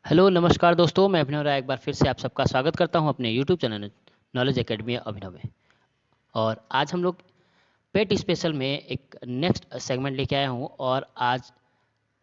Hello नमस्कार दोस्तों, मैं अभिनव राय एक बार फिर से आप सबका स्वागत करता हूं अपने यूट्यूब चैनल नॉलेज एकेडमी अभिनव में। और आज हम लोग पेट स्पेशल में एक नेक्स्ट सेगमेंट लेके आया हूं और आज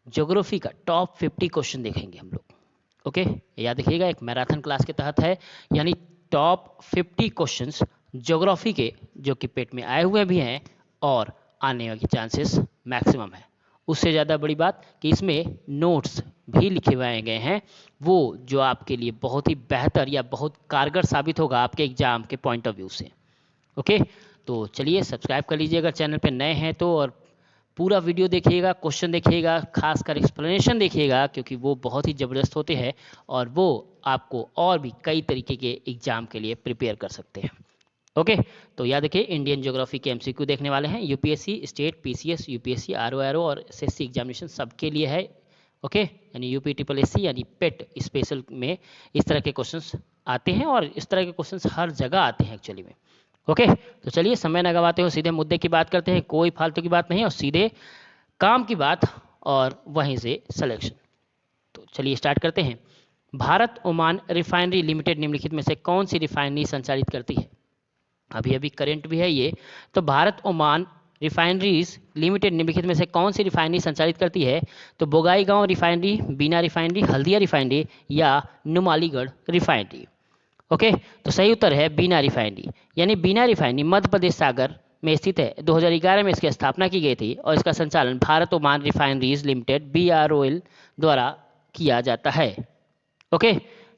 ज्योग्राफी का टॉप 50 क्वेश्चन देखेंगे हम लोग। ओके, याद रखिएगा एक मैराथन क्लास के तहत है, यानी टॉप 50 क्वेश्चंस ज्योग्राफी के जो कि पेट में आए हुए भी हैं और आने के चांसेस मैक्सिमम है। उससे ज़्यादा बड़ी बात कि इसमें नोट्स भी लिखे हुए गए हैं, वो जो आपके लिए बहुत ही बेहतर या बहुत कारगर साबित होगा आपके एग्जाम के पॉइंट ऑफ व्यू से। ओके, तो चलिए सब्सक्राइब कर लीजिए अगर चैनल पे नए हैं तो, और पूरा वीडियो देखिएगा, क्वेश्चन देखिएगा, खासकर एक्सप्लेनेशन देखिएगा क्योंकि वो बहुत ही ज़बरदस्त होते हैं और वो आपको और भी कई तरीके के एग्जाम के लिए प्रिपेयर कर सकते हैं। ओके, तो याद रखिए इंडियन ज्योग्राफी के एमसीक्यू देखने वाले हैं, UPSC, state, PCS, UPSC, RO और एसएससी एग्जामिनेशन सबके लिए है। ओके, यानी यूपी ट्रिपल एससी यानी पेट स्पेशल में इस तरह के क्वेश्चंस आते हैं और इस तरह के क्वेश्चंस हर जगह आते हैं एक्चुअली में। ओके, तो चलिए समय न गवाते हो सीधे मुद्दे की बात करते हैं, कोई फालतू की बात नहीं और सीधे काम की बात और वहीं से सिलेक्शन। तो चलिए स्टार्ट करते हैं। भारत ओमान रिफाइनरी लिमिटेड निम्नलिखित में से कौन सी रिफाइनरी संचालित करती है? अभी अभी करंट भी है ये। तो भारत ओमान रिफाइनरीज लिमिटेड निम्नलिखित में से कौन सी रिफाइनरी संचालित करती है? तो बोगाईगांव रिफाइनरी, बीना रिफाइनरी, हल्दिया रिफाइनरी या नुमालीगढ़ रिफाइनरी। ओके, तो सही उत्तर है बीना रिफाइनरी। यानी बीना रिफाइनरी मध्य प्रदेश सागर में स्थित है। 2011 में इसकी स्थापना की गई थी और इसका संचालन Bharat Oman refineries limited BROL द्वारा किया जाता है। ओके,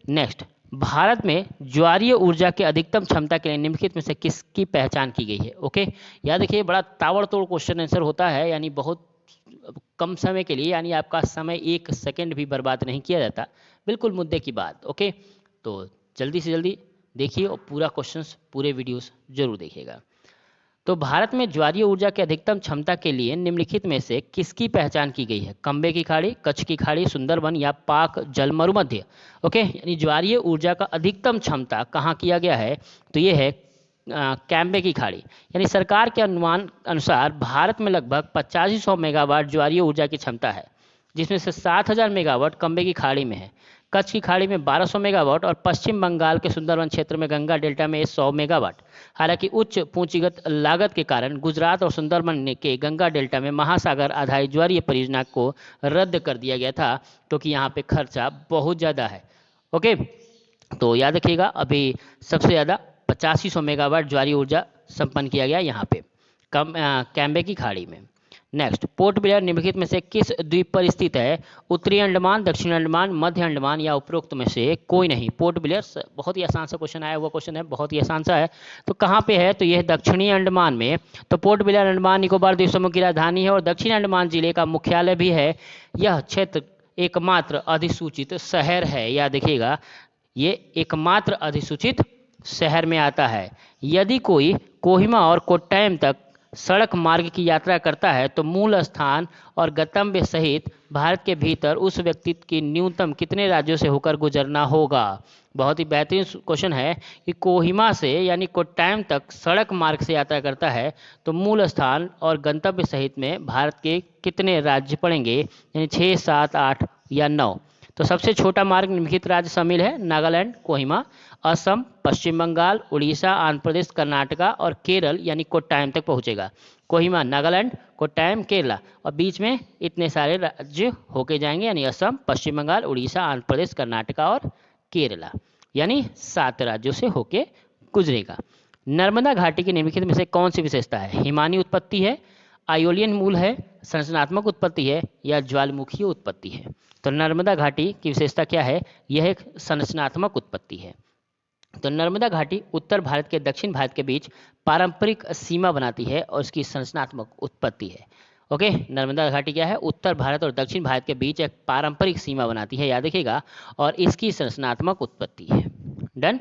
नेक्स्ट, भारत में ज्वारीय ऊर्जा के अधिकतम क्षमता के लिए निम्नलिखित में से किसकी पहचान की गई है? ओके, याद रखिए बड़ा ताबड़तोड़ क्वेश्चन आंसर होता है, यानी बहुत कम समय के लिए, यानी आपका समय 1 सेकंड भी बर्बाद नहीं किया जाता, बिल्कुल मुद्दे की बात। ओके, तो जल्दी से जल्दी देखिए और पूरा क्वेश्चंस पूरे वीडियोस जरूर देखिएगा। तो भारत में ज्वारीय ऊर्जा के अधिकतम क्षमता के लिए निम्नलिखित में से किसकी पहचान की गई है? कंबे की खाड़ी, कच्छ की खाड़ी, सुंदरबन या पाक जल मरुमध्य। ओके, यानी ज्वारीय ऊर्जा का अधिकतम क्षमता कहाँ किया गया है? तो ये है कैम्बे की खाड़ी। यानी सरकार के अनुमान अनुसार भारत में लगभग 8500 मेगावाट ज्वारीय ऊर्जा की क्षमता है, जिसमें से 7000 मेगावाट कंबे की खाड़ी में है, कच्छ की खाड़ी में 1200 मेगावाट और पश्चिम बंगाल के सुंदरवन क्षेत्र में गंगा डेल्टा में 100 मेगावाट। हालांकि उच्च पूंजीगत लागत के कारण गुजरात और सुंदरबन के गंगा डेल्टा में महासागर आधारित ज्वारीय परियोजना को रद्द कर दिया गया था क्योंकि यहाँ पे खर्चा बहुत ज़्यादा है। ओके, तो याद रखिएगा अभी सबसे ज़्यादा 8500 मेगावाट ज्वारीय ऊर्जा संपन्न किया गया यहाँ पे कैम्बे की खाड़ी में। नेक्स्ट, पोर्ट ब्लेयर निम्नलिखित में से किस द्वीप पर स्थित है? उत्तरी अंडमान, दक्षिण अंडमान, मध्य अंडमान या उपरोक्त में से कोई नहीं। पोर्ट ब्लेयर बहुत ही आसान सा क्वेश्चन आया हुआ क्वेश्चन है, बहुत ही आसान सा है। तो कहाँ पे है? तो यह है दक्षिणी अंडमान में। तो पोर्ट ब्लेयर अंडमान निकोबार द्वीप समूह की राजधानी है और दक्षिण अंडमान जिले का मुख्यालय भी है। यह क्षेत्र एकमात्र अधिसूचित शहर है, याद रखिएगा ये एकमात्र अधिसूचित शहर में आता है। यदि कोई कोहिमा और कोट्टायम तक सड़क मार्ग की यात्रा करता है तो मूल स्थान और गंतव्य सहित भारत के भीतर उस व्यक्ति की न्यूनतम कितने राज्यों से होकर गुजरना होगा? बहुत ही बेहतरीन क्वेश्चन है कि कोहिमा से यानी कोट्टायम तक सड़क मार्ग से यात्रा करता है तो मूल स्थान और गंतव्य सहित में भारत के कितने राज्य पड़ेंगे? यानी 6, 7, 8 या 9। तो सबसे छोटा मार्ग निम्नलिखित राज्य शामिल है: नागालैंड, कोहिमा, असम, पश्चिम बंगाल, उड़ीसा, आंध्र प्रदेश, कर्नाटका और केरल, यानी कोट्टायम तक पहुंचेगा। कोहिमा, नागालैंड, कोट्टायम, केरला और बीच में इतने सारे राज्य होके जाएंगे, यानी असम, पश्चिम बंगाल, उड़ीसा, आंध्र प्रदेश, कर्नाटका और केरला, यानी 7 राज्यों से होके गुजरेगा। नर्मदा घाटी की निम्नलिखित में से कौन सी विशेषता है? हिमानी उत्पत्ति है, आयोलियन मूल है, संरचनात्मक उत्पत्ति है या ज्वालामुखीय उत्पत्ति है? तो नर्मदा घाटी की विशेषता क्या है? यह एक संरचनात्मक उत्पत्ति है। तो नर्मदा घाटी उत्तर भारत के दक्षिण भारत के बीच पारंपरिक सीमा बनाती है और इसकी संरचनात्मक उत्पत्ति है। ओके, नर्मदा घाटी क्या है? उत्तर भारत और दक्षिण भारत के बीच एक पारंपरिक सीमा बनाती है, याद रखिएगा, और इसकी संरचनात्मक उत्पत्ति है। डन।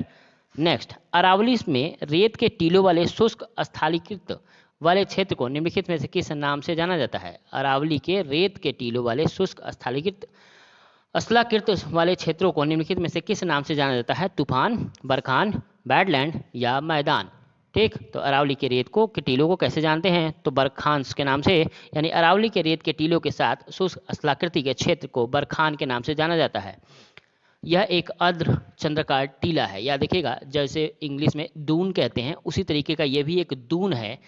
नेक्स्ट, अरावली में रेत के टीलों वाले शुष्क स्थलीकृत वाले क्षेत्र को निम्नलिखित में से किस नाम से जाना जाता है? अरावली के रेत के टीलों वाले शुष्क स्थलाकृत वाले क्षेत्रों को निम्नलिखित में से किस नाम से जाना जाता है? तूफान, बरखान, बैडलैंड या मैदान? ठीक, तो अरावली के रेत को के टीलों को कैसे जानते हैं? तो बरखान्स के नाम से, यानी अरावली के रेत के टीलों के साथ शुष्क स्थलाकृति के क्षेत्र को बरखान के नाम से जाना जाता है। यह एक अर्ध चंद्राकार टीला है, या देखिएगा जैसे इंग्लिश में दून कहते हैं उसी तरीके का ये भी एक दून है,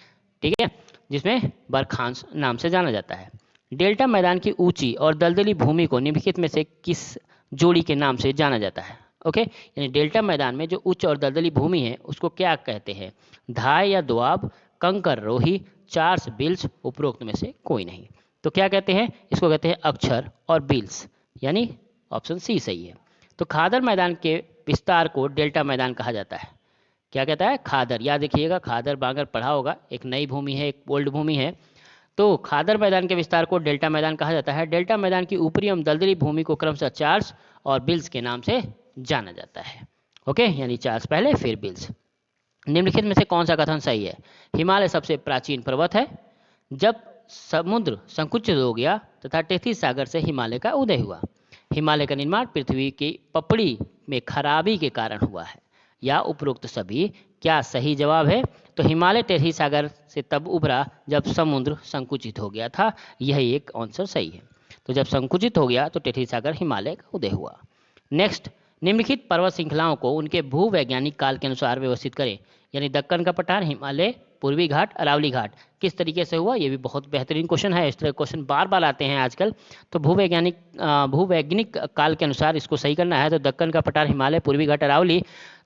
ठीक है, जिसमें बरखांस नाम से जाना जाता है। डेल्टा मैदान की ऊंची और दलदली भूमि को निम्नलिखित में से किस जोड़ी के नाम से जाना जाता है? ओके, यानी डेल्टा मैदान में जो उच्च और दलदली भूमि है उसको क्या कहते हैं? धाय या दोआब, कंकर रोही, चार्स बिल्स, उपरोक्त में से कोई नहीं। तो क्या कहते हैं इसको? कहते हैं अक्षर और बिल्स, यानी ऑप्शन सी सही है। तो खादर मैदान के विस्तार को डेल्टा मैदान कहा जाता है। क्या कहता है? खादर। याद रखिएगा, खादर बांगर पढ़ा होगा, एक नई भूमि है, एक ओल्ड भूमि है। तो खादर मैदान के विस्तार को डेल्टा मैदान कहा जाता है। डेल्टा मैदान की ऊपरी एवं दलदली भूमि को क्रमशः चार्स और बिल्स के नाम से जाना जाता है। ओके, यानी चार्स पहले फिर बिल्स। निम्नलिखित में से कौन सा कथन सही है? हिमालय सबसे प्राचीन पर्वत है। जब समुद्र संकुचित हो गया तथा टेथीस सागर से हिमालय का उदय हुआ। हिमालय का निर्माण पृथ्वी की पपड़ी में खराबी के कारण हुआ है, या उपरोक्त सभी। क्या सही जवाब है? तो हिमालय टेथीस सागर से तब उभरा जब समुद्र संकुचित हो गया था, यह एक आंसर सही है। तो जब संकुचित हो गया तो टेथीस सागर हिमालय का उदय हुआ। नेक्स्ट, निम्नलिखित पर्वत श्रृंखलाओं को उनके भूवैज्ञानिक काल के अनुसार व्यवस्थित करें। यानी दक्कन का पठार, हिमालय, पूर्वी घाट, अरावली घाट किस तरीके से हुआ? ये भी बहुत बेहतरीन क्वेश्चन है, इस तरह क्वेश्चन बार बार आते हैं आजकल। तो भूवैज्ञानिक काल के अनुसार इसको सही करना है। तो दक्कन का पठार, हिमालय, पूर्वी घाट, अरावली।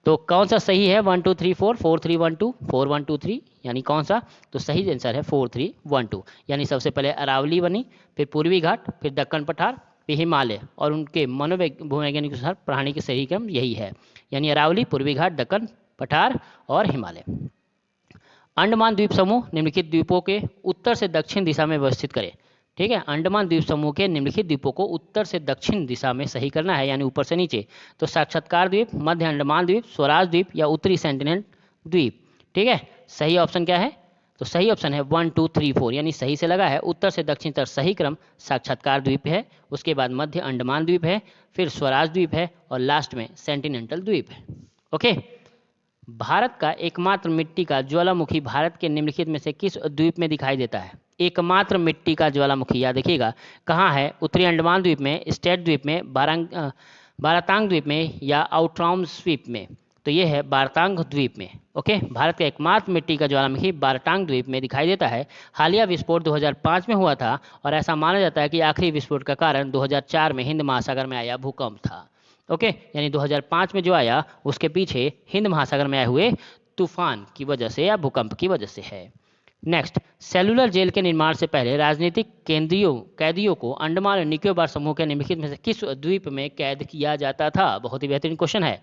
तो कौन सा सही है? 1 2 3 4 4 3 1 2 4 1 2 3, यानी कौन सा? तो सही आंसर है 4 3 1 2, यानी सबसे पहले अरावली बनी, फिर पूर्वी घाट, फिर दक्कन पठार, फिर हिमालय, और उनके भूवैज्ञानिक अनुसार प्राणी के सही क्रम यही है, यानी अरावली, पूर्वी घाट, दक्कन पठार और हिमालय। अंडमान द्वीप समूह निम्नलिखित द्वीपों के उत्तर से दक्षिण दिशा में व्यवस्थित करें। ठीक है, अंडमान द्वीप समूह के निम्नलिखित द्वीपों को उत्तर से दक्षिण दिशा में सही करना है, यानी ऊपर से नीचे। तो साक्षात्कार द्वीप, मध्य अंडमान द्वीप, स्वराज द्वीप या उत्तरी सेंटिनेल द्वीप। ठीक है, सही ऑप्शन क्या है? तो सही ऑप्शन है 1 2 3 4, यानी सही से लगा है उत्तर से दक्षिण तक सही क्रम साक्षात्कार द्वीप है, उसके बाद मध्य अंडमान द्वीप है, फिर स्वराज द्वीप है और लास्ट में सेंटिनेंटल द्वीप है। ओके, भारत का एकमात्र मिट्टी का ज्वालामुखी भारत के निम्नलिखित में से किस द्वीप में दिखाई देता है? एकमात्र मिट्टी का ज्वालामुखी, याद देखिएगा कहाँ है? उत्तरी अंडमान द्वीप में, स्टेट द्वीप में, बारातांग द्वीप में या आउट्राम द्वीप में? तो ये है बारतांग द्वीप में। ओके, भारत का एकमात्र मिट्टी का ज्वालामुखी बारतांग द्वीप में दिखाई देता है। हालिया विस्फोट 2005 में हुआ था और ऐसा माना जाता है कि आखिरी विस्फोट का कारण 2004 में हिंद महासागर में आया भूकंप था। ओके, यानी 2005 में जो आया उसके पीछे हिंद महासागर में आए हुए तूफान की वजह से या भूकंप की वजह से है। नेक्स्ट, सेलुलर जेल के निर्माण से पहले राजनीतिक कैदियों को अंडमान और निकोबार समूह के निम्नलिखित में से किस द्वीप में कैद किया जाता था? बहुत ही बेहतरीन क्वेश्चन है।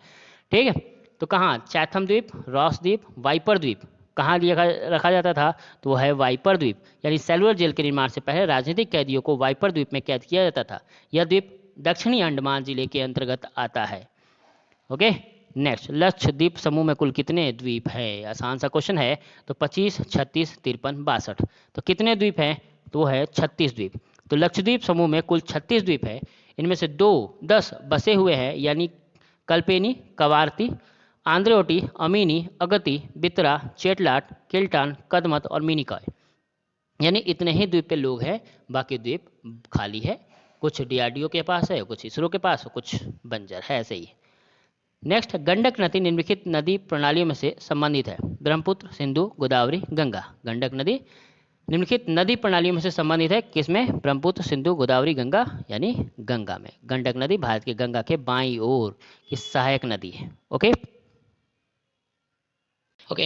ठीक है, तो कहाँ? चैथम द्वीप, रॉस द्वीप, वाइपर द्वीप, कहाँ रखा जाता था? तो वह है वाइपर द्वीप। यानी सेलुलर जेल के निर्माण से पहले राजनीतिक कैदियों को वाइपर द्वीप में कैद किया जाता था। यह द्वीप दक्षिणी अंडमान जिले के अंतर्गत आता है। ओके, नेक्स्ट, लक्षद्वीप समूह में कुल कितने द्वीप हैं? आसान सा क्वेश्चन है। तो 25, 36, 53, 62। तो कितने द्वीप हैं? तो वो है 36 द्वीप। तो लक्षद्वीप समूह में कुल 36 द्वीप है, इनमें से 10 बसे हुए हैं, यानी कल्पेनी, कवारती, आंद्रेओटी, अमीनी, अगती, बितरा, चेटलाट, किल्टान, कदमत और मिनिकॉय। यानी इतने ही द्वीप पे लोग हैं, बाकी द्वीप खाली है। कुछ डीआरडीओ के पास है, कुछ इसरो के पास, कुछ बंजर है, ऐसे ही। नेक्स्ट, गंडक नदी निम्नलिखित नदी प्रणालियों में से संबंधित है। ब्रह्मपुत्र, सिंधु, गोदावरी, गंगा। गंडक नदी निम्नलिखित नदी प्रणालियों में से संबंधित है, किसमें? ब्रह्मपुत्र, सिंधु, गोदावरी, गंगा, यानी गंगा में। गंडक नदी भारत के गंगा के बाईं ओर की सहायक नदी है। ओके,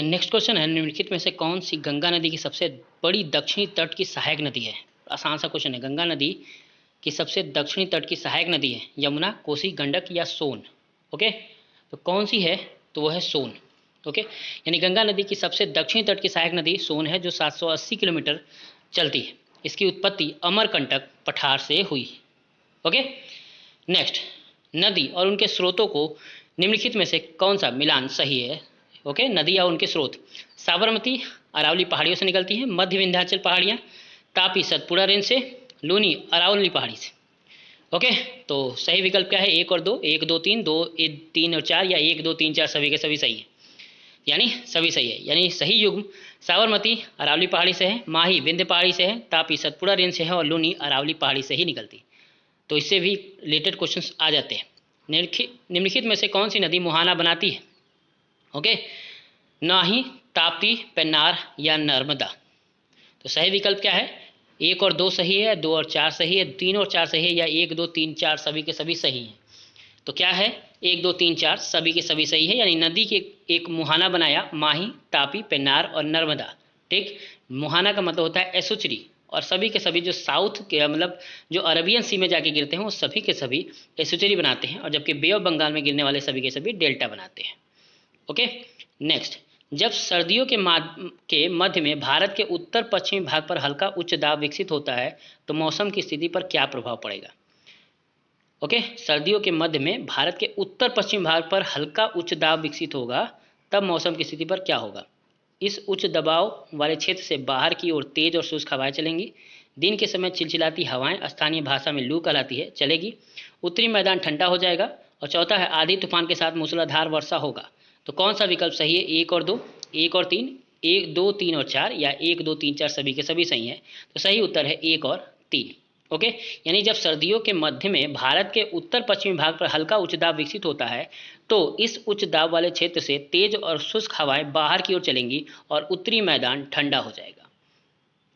नेक्स्ट क्वेश्चन है, निम्नलिखित में से कौन सी गंगा नदी की सबसे बड़ी दक्षिणी तट की सहायक नदी है? आसान सा क्वेश्चन है। गंगा नदी की सबसे दक्षिणी तट की सहायक नदी है यमुना, कोसी, गंडक या सोन? ओके, तो कौन सी है? तो वो है सोन। ओके, यानी गंगा नदी की सबसे दक्षिणी तट की सहायक नदी सोन है, जो 780 किलोमीटर चलती है। इसकी उत्पत्ति अमरकंटक पठार से हुई। ओके, नेक्स्ट, नदी और उनके स्रोतों को निम्नलिखित में से कौन सा मिलान सही है? ओके, नदी या उनके स्रोत। साबरमती अरावली पहाड़ियों से निकलती है, मध्य विंध्याचल पहाड़ियाँ, तापी सतपुड़ा रेंज से, लूनी अरावली पहाड़ी से। ओके, तो सही विकल्प क्या है? 1 और 2, 1 2 3, 2 3 और 4, या 1 2 3 4 सभी के सभी सही है, यानी सभी सही है। यानी सही युग्म साबरमती अरावली पहाड़ी से है, माही विंध्य पहाड़ी से है, तापी सतपुड़ा रेंज से है और लूनी अरावली पहाड़ी से ही निकलती। तो इससे भी रिलेटेड क्वेश्चंस आ जाते हैं। निम्नलिखित में से कौन सी नदी मुहाना बनाती है? ओके, नाही, ताप्ती, पेन्नार या नर्मदा। तो सही विकल्प क्या है? 1 और 2 सही है, 2 और 4 सही है, 3 और 4 सही है, या 1 2 3 4 सभी के सभी सही हैं? तो क्या है? 1 2 3 4 सभी के सभी सही है, यानी नदी के एक मुहाना बनाया, माही, तापी, पेन्नार और नर्मदा। ठीक, मुहाना का मतलब होता है एसुचरी, और सभी के सभी जो साउथ के मतलब जो अरबियन सी में जाके गिरते हैं वो सभी के सभी एसुचरी बनाते हैं, और जबकि बे ऑफ बंगाल में गिरने वाले सभी के सभी डेल्टा बनाते हैं। ओके, नेक्स्ट, जब सर्दियों के मध्य में भारत के उत्तर पश्चिमी भाग पर हल्का उच्च दाब विकसित होता है तो मौसम की स्थिति पर क्या प्रभाव पड़ेगा? ओके, सर्दियों के मध्य में भारत के उत्तर पश्चिम भाग पर हल्का उच्च दाब विकसित होगा, तब मौसम की स्थिति पर क्या होगा? इस उच्च दबाव वाले क्षेत्र से बाहर की ओर तेज और शुष्क हवाएं चलेंगी। दिन के समय चिलचिलाती हवाएं, स्थानीय भाषा में लू कहलाती है, चलेगी। उत्तरी मैदान ठंडा हो जाएगा। और चौथा है आधी तूफान के साथ मूसलाधार वर्षा होगा। तो कौन सा विकल्प सही है? 1 और 2, 1 और 3, 1 2 3 और 4, या 1 2 3 4 सभी के सभी सही हैं? तो सही उत्तर है 1 और 3। ओके, यानी जब सर्दियों के मध्य में भारत के उत्तर पश्चिमी भाग पर हल्का उच्च दाब विकसित होता है तो इस उच्च दाब वाले क्षेत्र से तेज और शुष्क हवाएं बाहर की ओर चलेंगी और उत्तरी मैदान ठंडा हो जाएगा।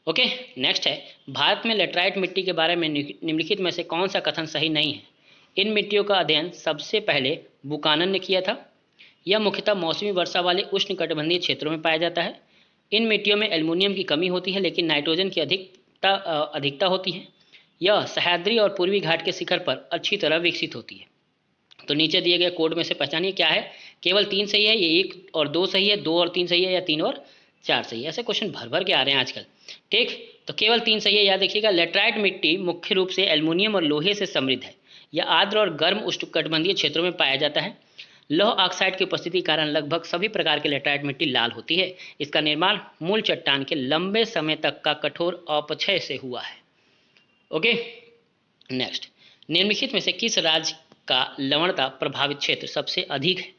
ओके, नेक्स्ट है, भारत में लेटराइट मिट्टी के बारे में निम्नलिखित में से कौन सा कथन सही नहीं है? इन मिट्टियों का अध्ययन सबसे पहले बुकानन ने किया था। यह मुख्यतः मौसमी वर्षा वाले उष्णकटिबंधीय क्षेत्रों में पाया जाता है। इन मिट्टियों में एल्युमिनियम की कमी होती है लेकिन नाइट्रोजन की अधिकता होती है। यह सह्याद्री और पूर्वी घाट के शिखर पर अच्छी तरह विकसित होती है। तो नीचे दिए गए कोड में से पहचानिए क्या है? केवल 3 सही है, ये 1 और 2 सही है, 2 और 3 सही है, या 3 और 4 सही है? ऐसे क्वेश्चन भर भर के आ रहे हैं आजकल। ठीक, तो केवल 3 सही है, याद रखिएगा। लेटराइट मिट्टी मुख्य रूप से एल्युमिनियम और लोहे से समृद्ध है। यह आर्द्र और गर्म उष्णकटिबंधीय क्षेत्रों में पाया जाता है। लौह ऑक्साइड की उपस्थिति के कारण लगभग सभी प्रकार की लेटराइट मिट्टी लाल होती है। इसका निर्माण मूल चट्टान के लंबे समय तक का कठोर अपक्षय से हुआ है। ओके, नेक्स्ट, निम्नलिखित में से किस राज्य का लवणता प्रभावित क्षेत्र सबसे अधिक है?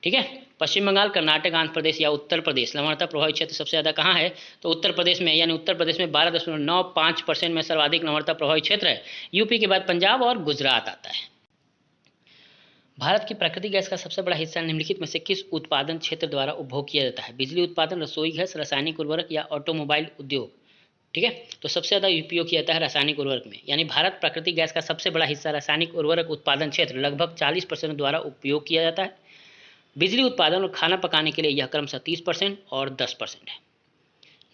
ठीक है, पश्चिम बंगाल, कर्नाटक, आंध्र प्रदेश या उत्तर प्रदेश। लवणता प्रभावित क्षेत्र सबसे ज़्यादा कहाँ है? तो उत्तर प्रदेश में, यानी उत्तर प्रदेश में 12.95% में सर्वाधिक लवणता प्रभावित क्षेत्र है। यूपी के बाद पंजाब और गुजरात आता है। भारत की प्राकृतिक गैस का सबसे बड़ा हिस्सा निम्नलिखित में से किस उत्पादन क्षेत्र द्वारा उपभोग किया जाता है? बिजली उत्पादन, रसोई गैस, रासायनिक उर्वरक या ऑटोमोबाइल उद्योग। ठीक है, तो सबसे ज़्यादा उपयोग किया जाता है रासायनिक उर्वरक में, यानी भारत प्राकृतिक गैस का सबसे बड़ा हिस्सा रासायनिक उर्वरक उत्पादन क्षेत्र लगभग 40% द्वारा उपयोग किया जाता है। बिजली उत्पादन और खाना पकाने के लिए यह क्रमशः 30% और 10% है।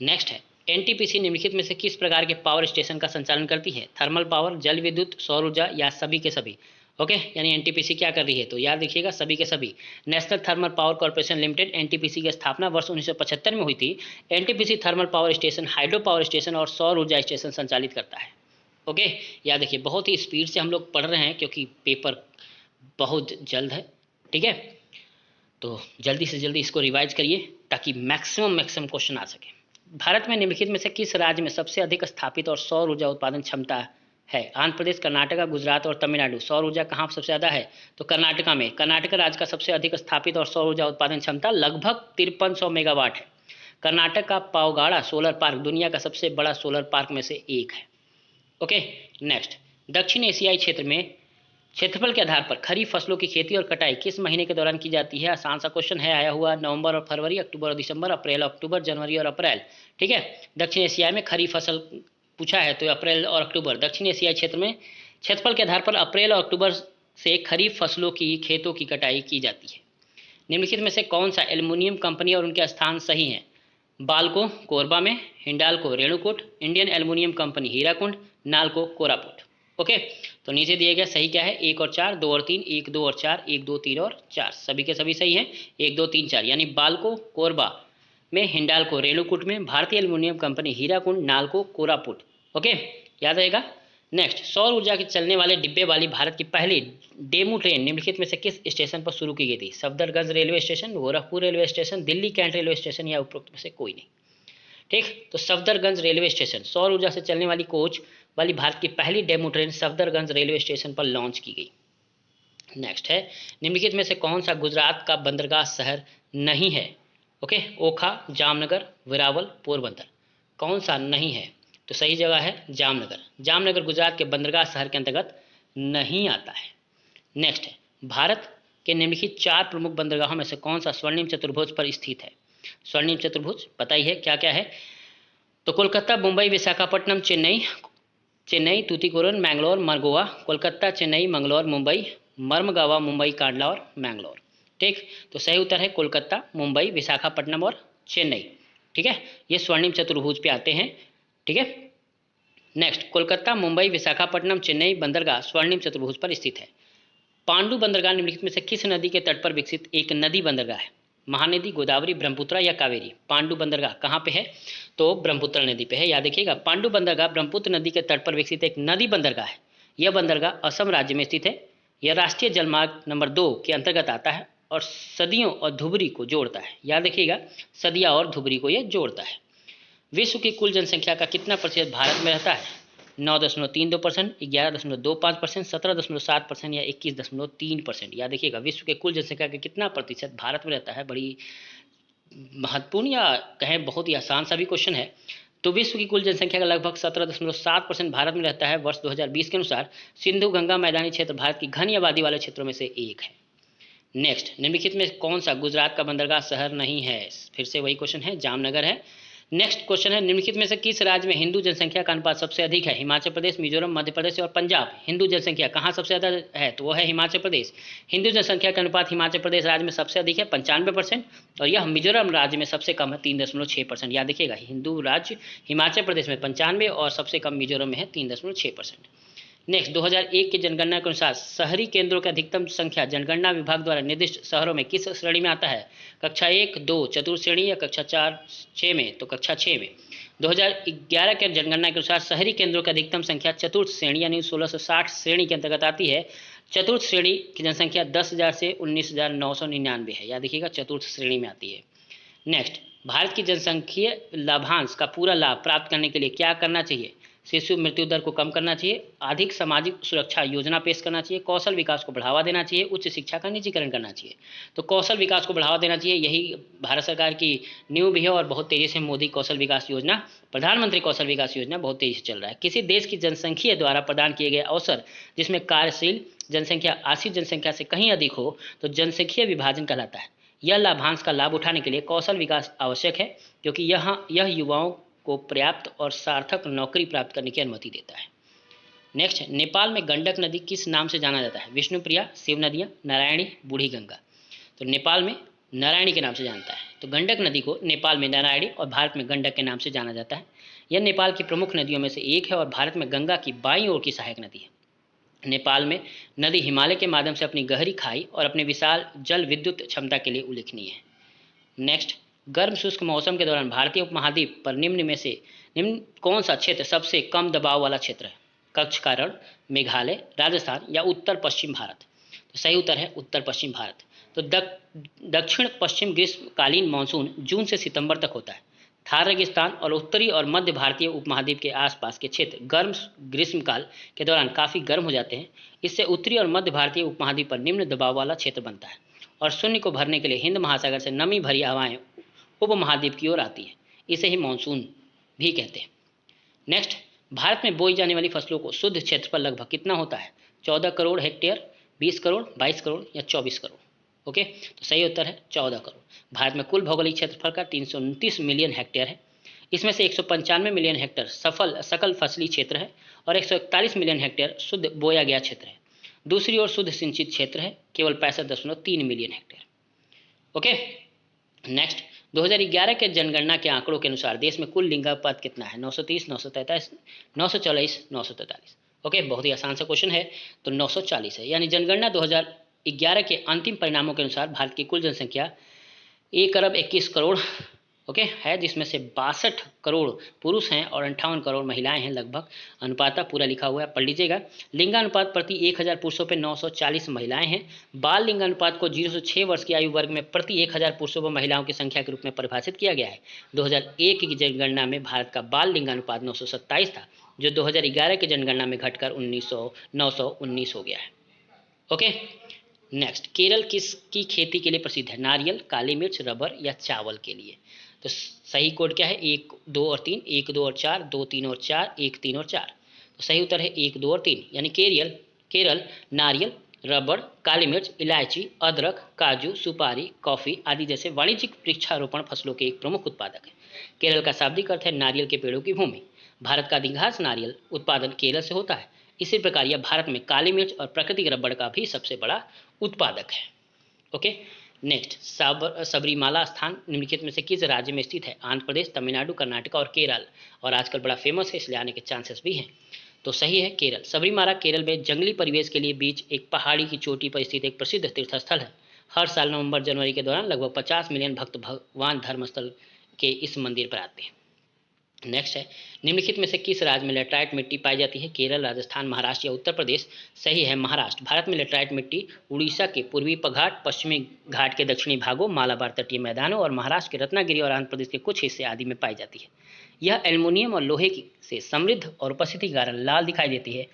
नेक्स्ट है, एनटीपीसी निम्नलिखित में से किस प्रकार के पावर स्टेशन का संचालन करती है? थर्मल पावर, जल विद्युत, सौर ऊर्जा या सभी के सभी? ओके, यानी एनटीपीसी क्या कर रही है? तो याद रखिएगा सभी के सभी। National thermal power corporation limited, NTPC की स्थापना वर्ष 1975 में हुई थी। NTPC thermal power station, hydro power station और सौर ऊर्जा स्टेशन संचालित करता है। ओके, याद रखिए बहुत ही स्पीड से हम लोग पढ़ रहे हैं क्योंकि पेपर बहुत जल्द है। ठीक है, तो जल्दी से जल्दी इसको रिवाइज करिए ताकि मैक्सिमम क्वेश्चन आ सके। भारत में निम्नलिखित में से किस राज्य में सबसे अधिक स्थापित और सौर ऊर्जा उत्पादन क्षमता है? आंध्र प्रदेश, कर्नाटक, गुजरात और तमिलनाडु। सौर ऊर्जा कहाँ सबसे ज़्यादा है? तो कर्नाटका में। कर्नाटक राज्य का सबसे अधिक स्थापित और सौर ऊर्जा उत्पादन क्षमता लगभग 5300 मेगावाट है। कर्नाटक का पावगाड़ा सोलर पार्क दुनिया का सबसे बड़ा सोलर पार्क में से एक है। ओके, नेक्स्ट, दक्षिण एशियाई क्षेत्र में क्षेत्रफल के आधार पर खरीफ फसलों की खेती और कटाई किस महीने के दौरान की जाती है? आसान सा क्वेश्चन है, आया हुआ नवंबर और फरवरी, अक्टूबर और दिसंबर, अप्रैल अक्टूबर, जनवरी और अप्रैल। ठीक है, दक्षिण एशिया में खरीफ फसल पूछा है तो अप्रैल और अक्टूबर। दक्षिण एशियाई क्षेत्र में क्षेत्रफल के आधार पर अप्रैल और अक्टूबर से खरीफ फसलों की खेतों की कटाई की जाती है। निम्नलिखित में से कौन सा एल्युमिनियम कंपनी और उनके स्थान सही हैं? बाल्को कोरबा में, Hindalco Renukoot, Indian aluminium company Hirakud, NALCO Koraput. Okay, तो नीचे दिए गया सही क्या है? 1 और 4, 2 और 3, 1 2 और 4, 1 2 3 और 4 सभी के सभी सही हैं। 1 2 3 4, यानी बाल्को कोरबा में, हिंडाल्को रेणुकूट में, भारतीय aluminium company Hirakud, NALCO Koraput. Okay, याद रहेगा। नेक्स्ट, सौर ऊर्जा के चलने वाले डिब्बे वाली भारत की पहली डेमू ट्रेन निम्नलिखित में से किस स्टेशन पर शुरू की गई थी? Safdarjung railway station, Gorakhpur railway station, Delhi cantt railway station या उपरोक्त में से कोई नहीं। ठीक, तो सफदरगंज रेलवे स्टेशन, सौर ऊर्जा से चलने वाली कोच वाली भारत की पहली demo train Safdarjung railway station पर लॉन्च की गई। नेक्स्ट है, निम्नलिखित में से कौन सा गुजरात का बंदरगाह शहर नहीं है? ओके, ओखा, जामनगर, वेरावल, पोरबंदर। कौन सा नहीं है? तो सही जगह है जामनगर। जामनगर गुजरात के बंदरगाह शहर के अंतर्गत नहीं आता है। नेक्स्ट है, भारत के निम्नलिखित 4 प्रमुख बंदरगाहों में से कौन सा स्वर्णिम चतुर्भुज पर स्थित है? स्वर्णिम चतुर्भुज पता ही है क्या क्या है। तो कोलकाता, मुंबई, विशाखापट्टनम, चेन्नई, तूतीकोरन, मैंगलोर, मरगोवा। कोलकाता, चेन्नई, मंगलोर, मुंबई, मर्मगावा, मुंबई, कांडला और मैंगलोर। ठीक, तो सही उत्तर है कोलकाता, मुंबई, विशाखापट्टनम और चेन्नई। ठीक है, ये स्वर्णिम चतुर्भुज पे आते हैं। ठीक है, नेक्स्ट, कोलकाता, मुंबई, विशाखापट्टनम, चेन्नई बंदरगाह स्वर्णिम चतुर्भुज पर स्थित है। पांडु बंदरगाह निम्नलिखित में से किस नदी के तट पर विकसित एक नदी बंदरगाह है? महानदी, गोदावरी, ब्रह्मपुत्र या कावेरी? पांडु बंदरगाह कहाँ पे है? तो ब्रह्मपुत्र नदी पे है। याद रखिएगा, पांडु बंदरगाह ब्रह्मपुत्र नदी के तट पर विकसित एक नदी बंदरगाह है। यह बंदरगाह असम राज्य में स्थित है। यह राष्ट्रीय जलमार्ग नंबर 2 के अंतर्गत आता है और सदियों और धुबरी को जोड़ता है। याद रखिएगा, सदिया और धुबरी को यह जोड़ता है। विश्व की कुल जनसंख्या का कितना प्रतिशत भारत में रहता है? 9.32%, 11.25%, 17.7% या 21.3%। याद रखिएगा, विश्व के कुल जनसंख्या का कितना प्रतिशत भारत में रहता है? बड़ी महत्वपूर्ण या कहें बहुत ही आसान सा भी क्वेश्चन है। तो विश्व की कुल जनसंख्या का लगभग 17.7% भारत में रहता है वर्ष 2020 के अनुसार। सिंधु गंगा मैदानी क्षेत्र भारत की घनी आबादी वाले क्षेत्रों में से एक है। नेक्स्ट, निम्नलिखित में कौन सा गुजरात का बंदरगाह शहर नहीं है? फिर से वही क्वेश्चन है, जामनगर है। नेक्स्ट क्वेश्चन है, निम्नलिखित में से किस राज्य में हिंदू जनसंख्या का अनुपात सबसे अधिक है? हिमाचल प्रदेश, मिजोरम, मध्य प्रदेश और पंजाब। हिंदू जनसंख्या कहाँ सबसे ज़्यादा है? तो वो है हिमाचल प्रदेश। हिंदू जनसंख्या का अनुपात हिमाचल प्रदेश राज्य में सबसे अधिक है 95%, और यह मिजोरम राज्य में सबसे कम है 3.6%। याद रखिएगा, हिंदू राज्य हिमाचल प्रदेश में 95 और सबसे कम मिजोरम में है 3.6%। नेक्स्ट, 2001 की जनगणना के अनुसार शहरी केंद्रों की अधिकतम संख्या जनगणना विभाग द्वारा निर्दिष्ट शहरों में किस श्रेणी में आता है? कक्षा 1, 2 चतुर्थ श्रेणी या कक्षा 4, 6 में? तो कक्षा 6 में। 2011 के जनगणना के अनुसार शहरी केंद्रों की अधिकतम संख्या चतुर्थ श्रेणी यानी 1660 श्रेणी के अंतर्गत आती है। चतुर्थ श्रेणी की जनसंख्या 10,000 से 19,999 है। याद रखिएगा, चतुर्थ श्रेणी में आती है। नेक्स्ट, भारत की जनसंख्या लाभांश का पूरा लाभ प्राप्त करने के लिए क्या करना चाहिए? शिशु मृत्यु दर को कम करना चाहिए, अधिक सामाजिक सुरक्षा योजना पेश करना चाहिए, कौशल विकास को बढ़ावा देना चाहिए, उच्च शिक्षा का निजीकरण करना चाहिए। तो कौशल विकास को बढ़ावा देना चाहिए, यही भारत सरकार की नींव भी है और बहुत तेजी से मोदी कौशल विकास योजना, प्रधानमंत्री कौशल विकास योजना बहुत तेजी से चल रहा है। किसी देश की जनसंख्या द्वारा प्रदान किए गए अवसर जिसमें कार्यशील जनसंख्या आश्रित जनसंख्या से कहीं अधिक हो तो जनसंख्या विभाजन कहलाता है। यह लाभांश का लाभ उठाने के लिए कौशल विकास आवश्यक है, क्योंकि यह युवाओं को पर्याप्त और सार्थक नौकरी प्राप्त करने की अनुमति देता है। नेक्स्ट, नेपाल में गंडक नदी किस नाम से जाना जाता है? विष्णुप्रिया, शिव नदियाँ, नारायणी, बूढ़ी गंगा। तो नेपाल में नारायणी के नाम से जानता है। तो गंडक नदी को नेपाल में नारायणी और भारत में गंडक के नाम से जाना जाता है। यह नेपाल की प्रमुख नदियों में से एक है और भारत में गंगा की बाईं ओर की सहायक नदी है। नेपाल में नदी हिमालय के माध्यम से अपनी गहरी खाई और अपने विशाल जल विद्युत क्षमता के लिए उल्लेखनीय है। नेक्स्ट, गर्म शुष्क मौसम के दौरान भारतीय उपमहाद्वीप पर निम्न कौन सा क्षेत्र सबसे कम दबाव वाला क्षेत्र है? कच्छ का रण, मेघालय, राजस्थान या उत्तर पश्चिम भारत? तो सही उत्तर है उत्तर पश्चिम भारत। तो दक्षिण पश्चिम ग्रीष्मकालीन मानसून जून से सितंबर तक होता है। थार रेगिस्तान और उत्तरी और मध्य भारतीय उपमहाद्वीप के आसपास के क्षेत्र गर्म ग्रीष्मकाल के दौरान काफ़ी गर्म हो जाते हैं। इससे उत्तरी और मध्य भारतीय उपमहाद्वीप पर निम्न दबाव वाला क्षेत्र बनता है और शून्य को भरने के लिए हिंद महासागर से नमी भरी हवाएं उपमहाद्वीप की ओर आती है। इसे ही मानसून भी कहते हैं। नेक्स्ट, भारत में बोई जाने वाली फसलों को शुद्ध क्षेत्रफल लगभग कितना होता है? 14 करोड़ हेक्टेयर, 20 करोड़, 22 करोड़ या 24 करोड़? ओके, तो सही उत्तर है 14 करोड़। भारत में कुल भौगोलिक क्षेत्रफल का 329 मिलियन हेक्टेयर है। इसमें से 195 मिलियन हेक्टेयर सकल फसली क्षेत्र है और 141 मिलियन हेक्टेयर शुद्ध बोया गया क्षेत्र है। दूसरी ओर शुद्ध सिंचित क्षेत्र है केवल 65.3 मिलियन हेक्टेयर। ओके, नेक्स्ट, 2011 के जनगणना के आंकड़ों के अनुसार देश में कुल लिंगानुपात कितना है? 930, 943, 940, 943। ओके, बहुत ही आसान सा क्वेश्चन है। तो 940 है, यानी जनगणना 2011 के अंतिम परिणामों के अनुसार भारत की कुल जनसंख्या 1,21,00,00,000 ओके है, जिसमें से 62 करोड़ पुरुष हैं और 58 करोड़ महिलाएं हैं। लगभग अनुपात पूरा लिखा हुआ है, पढ़ लीजिएगा। लिंगानुपात प्रति 1000 पुरुषों पे 940 महिलाएं हैं। बाल लिंगानुपात को 0 से 6 वर्ष की आयु वर्ग में प्रति 1000 पुरुषों पर महिलाओं की संख्या के रूप में परिभाषित किया गया है। 2001 की जनगणना में भारत का बाल लिंगानुपात 927 था, जो 2011 की जनगणना में घटकर 919 हो गया है। ओके, नेक्स्ट, केरल किसकी खेती के लिए प्रसिद्ध है? नारियल, काली मिर्च, रबर या चावल के लिए? तो सही कोड क्या है? 1, 2 और 3, 1, 2 और 4, 2, 3 और 4, 1, 3 और 4। तो सही उत्तर है 1, 2 और 3, यानी केरल नारियल, रबड़, काली मिर्च, इलायची, अदरक, काजू, सुपारी, कॉफी आदि जैसे वाणिज्यिक वृक्षारोपण फसलों के एक प्रमुख उत्पादक है। केरल का शाब्दिक अर्थ है नारियल के पेड़ों की भूमि। भारत का अधिकांश नारियल उत्पादन केरल से होता है। इसी प्रकार यह भारत में काली मिर्च और प्राकृतिक रबड़ का भी सबसे बड़ा उत्पादक है। ओके, नेक्स्ट, सबरीमाला स्थान निम्नलिखित में से किस राज्य में स्थित है? आंध्र प्रदेश, तमिलनाडु, कर्नाटक और केरल। और आजकल बड़ा फेमस है, इसलिए आने के चांसेस भी हैं। तो सही है केरल। सबरीमाला केरल में जंगली परिवेश के लिए बीच एक पहाड़ी की चोटी पर स्थित एक प्रसिद्ध तीर्थस्थल है। हर साल नवंबर जनवरी के दौरान लगभग 50 मिलियन भक्त भगवान धर्मस्थल के इस मंदिर पर आते हैं। नेक्स्ट है, निम्नलिखित में से किस राज्य में लेटराइट मिट्टी पाई जाती है? केरल, राजस्थान, महाराष्ट्र या उत्तर प्रदेश। सही है महाराष्ट्र। भारत में लेटराइट मिट्टी उड़ीसा के पूर्वी पघाट, पश्चिमी घाट के दक्षिणी भागों, मालाबार तटीय मैदानों और महाराष्ट्र के रत्नागिरी और आंध्र प्रदेश के कुछ हिस्से आदि में पाई जाती है। यह एल्युमिनियम और लोहे से समृद्ध और उपस्थिति के कारण लाल दिखाई देती है।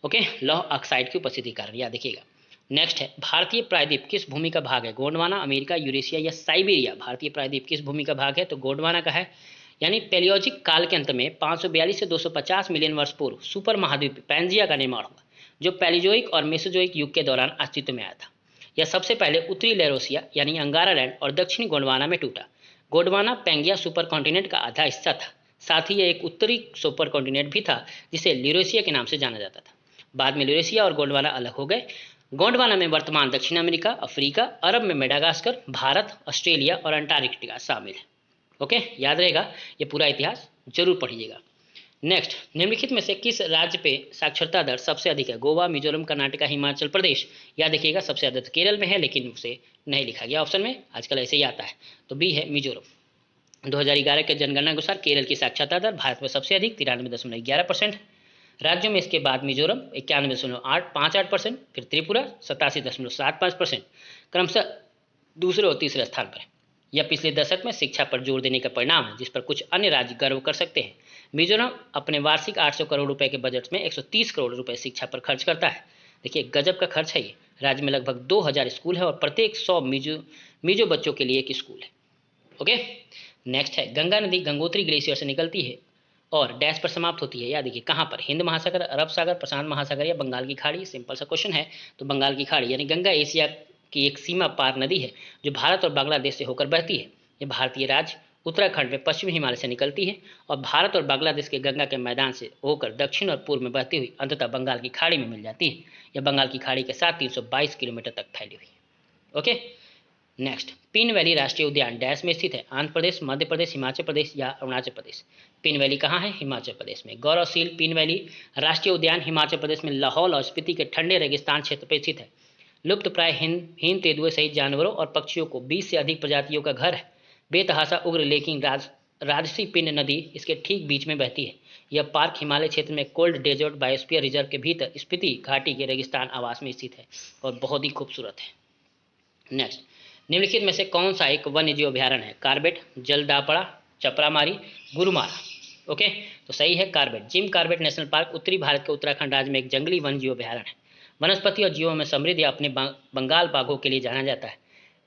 ओके, लौह ऑक्साइड की उपस्थिति के कारण, याद देखिएगा। नेक्स्ट है, भारतीय प्रायद्वीप किस भूमि का भाग है? गोंडवाना, अमेरिका, यूरेशिया या साइबेरिया। भारतीय प्रायद्वीप किस भूमि का भाग है? तो गोंडवाना का है। यानी पैलियोजिक काल के अंत में 542 से 250 मिलियन वर्ष पूर्व सुपर महाद्वीप पैंजिया का निर्माण हुआ, जो पैलियोजिक और मेसोजोइक युग के दौरान अस्तित्व में आया था। यह सबसे पहले उत्तरी लेरोसिया यानी अंगारा लैंड और दक्षिणी गोंडवाना में टूटा। गोंडवाना पैंगिया सुपर कॉन्टिनेंट का आधा हिस्सा था। साथ ही यह एक उत्तरी सुपर कॉन्टिनेंट भी था जिसे ल्यूरेशिया के नाम से जाना जाता था। बाद में ल्यूरेशिया और गोंडवाना अलग हो गए। गोंडवाना में वर्तमान दक्षिण अमेरिका, अफ्रीका, अरब में मेडागास्कर, भारत, ऑस्ट्रेलिया और अंटार्कटिका शामिल है। ओके, याद रहेगा, ये पूरा इतिहास जरूर पढ़िएगा। नेक्स्ट, निम्नलिखित में से किस राज्य पे साक्षरता दर सबसे अधिक है? गोवा, मिजोरम, कर्नाटक, हिमाचल प्रदेश। याद देखिएगा, सबसे अधिक केरल में है, लेकिन उसे नहीं लिखा गया ऑप्शन में, आजकल ऐसे ही आता है। तो बी है मिजोरम। 2011 के जनगणना के अनुसार केरल की साक्षरता दर भारत में सबसे अधिक 93.11% राज्यों में। इसके बाद मिजोरम 91.58%, फिर त्रिपुरा 87.75%, क्रमशः दूसरे और तीसरे स्थान पर है। यह पिछले दशक में शिक्षा पर जोर देने का परिणाम है, जिस पर कुछ अन्य राज्य गर्व कर सकते हैं। मिजोरम अपने वार्षिक 800 करोड़ रुपए के बजट में 130 करोड़ रुपए शिक्षा पर खर्च करता है। देखिए, गजब का खर्च है ये। राज्य में लगभग 2000 स्कूल है और प्रत्येक 100 मिजो बच्चों के लिए एक स्कूल है। ओके, नेक्स्ट है, गंगा नदी गंगोत्री ग्लेशियर से निकलती है और डैश पर समाप्त होती है। याद देखिए, कहाँ पर? हिंद महासागर, अरब सागर, प्रशांत महासागर या बंगाल की खाड़ी। सिंपल सा क्वेश्चन है, तो बंगाल की खाड़ी। यानी गंगा एशिया की एक सीमा पार नदी है जो भारत और बांग्लादेश से होकर बहती है। यह भारतीय राज्य उत्तराखंड में पश्चिमी हिमालय से निकलती है और भारत और बांग्लादेश के गंगा के मैदान से होकर दक्षिण और पूर्व में बहती हुई अंततः बंगाल की खाड़ी में मिल जाती है। यह बंगाल की खाड़ी के साथ 322 किलोमीटर तक फैली हुई है। ओके, नेक्स्ट, पिन वैली राष्ट्रीय उद्यान डैश में स्थित है? आंध्र प्रदेश, मध्य प्रदेश, हिमाचल प्रदेश या अरुणाचल प्रदेश। पिन वैली कहाँ है? हिमाचल प्रदेश में। गौरवशील पिन वैली राष्ट्रीय उद्यान हिमाचल प्रदेश में लाहौल और स्पीति के ठंडे रेगिस्तान क्षेत्र पर स्थित है। लुप्त प्राय हिम तेंदुए सहित जानवरों और पक्षियों को 20 से अधिक प्रजातियों का घर है। बेतहासा उग्र लेकिन राजसी पिन नदी इसके ठीक बीच में बहती है। यह पार्क हिमालय क्षेत्र में कोल्ड डेजर्ट बायोस्फीयर रिजर्व के भीतर स्पीति घाटी के रेगिस्तान आवास में स्थित है और बहुत ही खूबसूरत है। नेक्स्ट, निम्नलिखित में से कौन सा एक वन्य जीव अभ्यारण्य है? कार्बेट, जलदापड़ा, चपरामारी, गुरुमारा। ओके, तो सही है Corbett. Jim Corbett national park उत्तरी भारत के उत्तराखंड राज्य में एक जंगली वन्य जीव अभ्यारण्य है। वनस्पति और जीवों में समृद्ध अपने बंगाल बाघों के लिए जाना जाता है।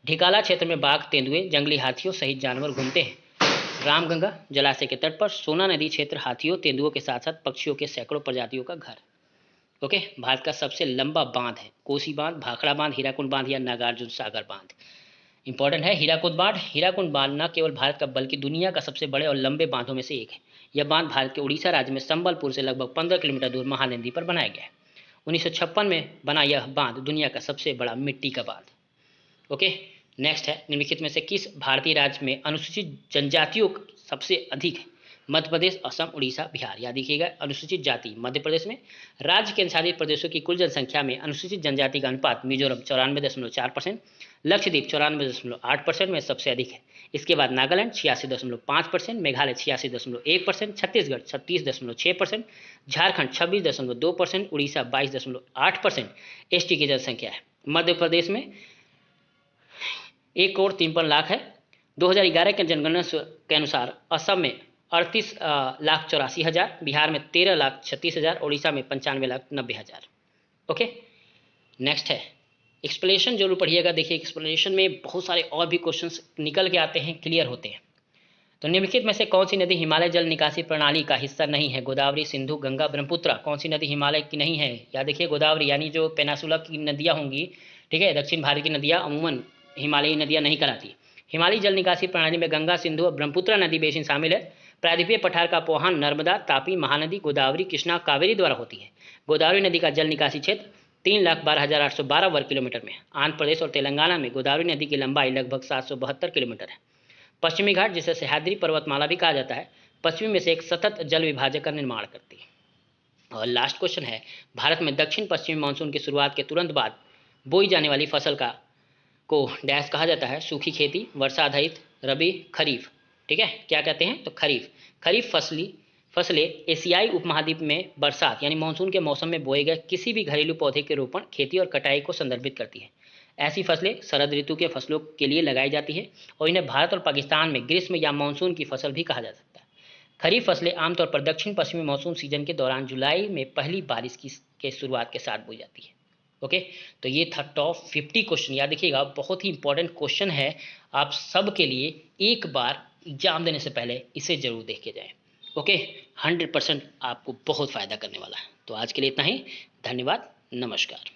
ढिकाला क्षेत्र में बाघ, तेंदुए, जंगली हाथियों सहित जानवर घूमते हैं। रामगंगा जलाशय के तट पर सोना नदी क्षेत्र हाथियों, तेंदुओं के साथ साथ पक्षियों के सैकड़ों प्रजातियों का घर। ओके, भारत का सबसे लंबा बांध है कोसी बांध, भाखड़ा बांध, हीराकुंड बांध या नागार्जुन सागर बांध। इंपॉर्टेंट है हीराकुंड बांध। हीराकुंड बांध न केवल भारत का बल्कि दुनिया का सबसे बड़े और लंबे बांधों में से एक है। यह बांध भारत के उड़ीसा राज्य में संबलपुर से लगभग 15 किलोमीटर दूर महानदी पर बनाया गया है। 1956 में बना यह बांध दुनिया का सबसे बड़ा मिट्टी का बांध। ओके, नेक्स्ट है, निम्नलिखित में से किस भारतीय राज्य में अनुसूचित जनजातियों सबसे अधिक है? मध्य प्रदेश, असम, उड़ीसा, बिहार। याद रखिएगा, अनुसूचित जाति मध्य प्रदेश में। राज्य के आच्छादित प्रदेशों की कुल जनसंख्या में अनुसूचित जनजाति का अनुपात मिजोरम 94.4%, लक्षद्वीप 94.8% में सबसे अधिक है। इसके बाद नागालैंड 86.5%, मेघालय 86.1%, छत्तीसगढ़ 36.6%, झारखंड 26.2%, उड़ीसा 22.8% एसटी की जनसंख्या है। मध्य प्रदेश में 1,53,00,000 है। 2011 के जनगणना के अनुसार असम में 38,84,000, बिहार में 13,36,000, उड़ीसा में 95,90,000। ओके, नेक्स्ट है, एक्सप्लेनेशन जरूर पढ़िएगा। देखिए, एक्सप्लेनेशन में बहुत सारे और भी क्वेश्चंस निकल के आते हैं, क्लियर होते हैं। तो निम्नलिखित में से कौन सी नदी हिमालय जल निकासी प्रणाली का हिस्सा नहीं है? गोदावरी, सिंधु, गंगा, ब्रह्मपुत्र। कौन सी नदी हिमालय की नहीं है? या देखिए गोदावरी, यानी जो पेनासुला की नदियाँ होंगी, ठीक है, दक्षिण भारत की नदियाँ अमूमन हिमालयी नदियाँ नहीं कहलाती। हिमालयी जल निकासी प्रणाली में गंगा, सिंधु और ब्रह्मपुत्र नदी बेसिन शामिल है। प्रायद्वीपीय पठार का पोहान नर्मदा, तापी, महानदी, गोदावरी, कृष्णा, कावेरी द्वारा होती है। गोदावरी नदी का जल निकासी क्षेत्र 3,12,812 वर्ग किलोमीटर में। आंध्र प्रदेश और तेलंगाना में गोदावरी नदी की लंबाई लगभग 772 किलोमीटर है। पश्चिमी घाट, जिसे सह्याद्री पर्वतमाला भी कहा जाता है, पश्चिमी में से एक सतत जल विभाजक का निर्माण करती है। और लास्ट क्वेश्चन है, भारत में दक्षिण पश्चिमी मानसून की शुरुआत के तुरंत बाद बोई जाने वाली फसल का को डैश कहा जाता है? सूखी खेती, वर्षा आधारित, रबी, खरीफ। ठीक है, क्या कहते हैं? तो खरीफ। खरीफ फसलें एशियाई उपमहाद्वीप में बरसात यानी मानसून के मौसम में बोए गए किसी भी घरेलू पौधे के रोपण, खेती और कटाई को संदर्भित करती है। ऐसी फसलें शरद ऋतु के फसलों के लिए लगाई जाती है और इन्हें भारत और पाकिस्तान में ग्रीष्म या मानसून की फसल भी कहा जा सकता है। खरीफ फसलें आमतौर पर दक्षिण पश्चिमी मानसून सीजन के दौरान जुलाई में पहली बारिश के शुरुआत के साथ बोई जाती है। ओके, तो ये था टॉप 50 क्वेश्चन। याद रखिएगा, बहुत ही इंपॉर्टेंट क्वेश्चन है आप सब के लिए। एक बार एग्जाम देने से पहले इसे जरूर देख के जाएं। ओके, 100% आपको बहुत फ़ायदा करने वाला है। तो आज के लिए इतना ही। धन्यवाद, नमस्कार।